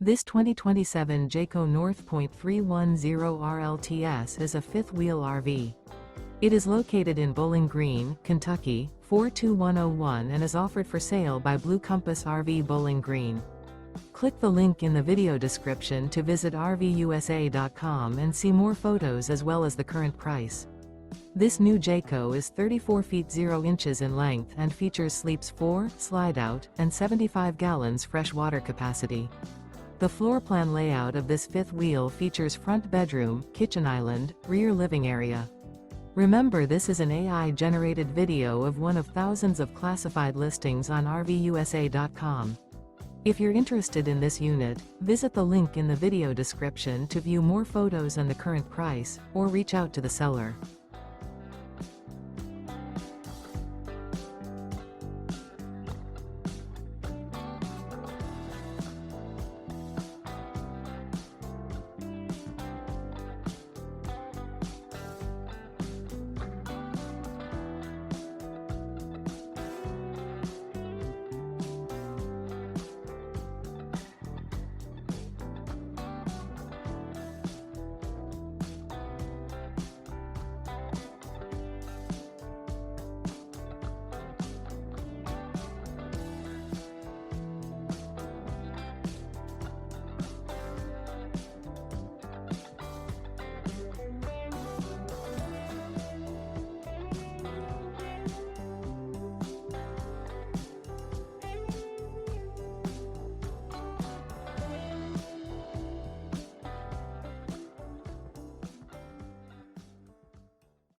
This 2027 Jayco North Point 310RLTS is a fifth-wheel RV. It is located in Bowling Green, Kentucky, 42101 and is offered for sale by Blue Compass RV Bowling Green. Click the link in the video description to visit RVUSA.com and see more photos as well as the current price. This new Jayco is 34 feet 0 inches in length and features sleeps 4, slide-out, and 75 gallons fresh water capacity. The floor plan layout of this fifth wheel features front bedroom, kitchen island, rear living area. Remember, this is an AI-generated video of one of thousands of classified listings on RVUSA.com. If you're interested in this unit, visit the link in the video description to view more photos and the current price, or reach out to the seller.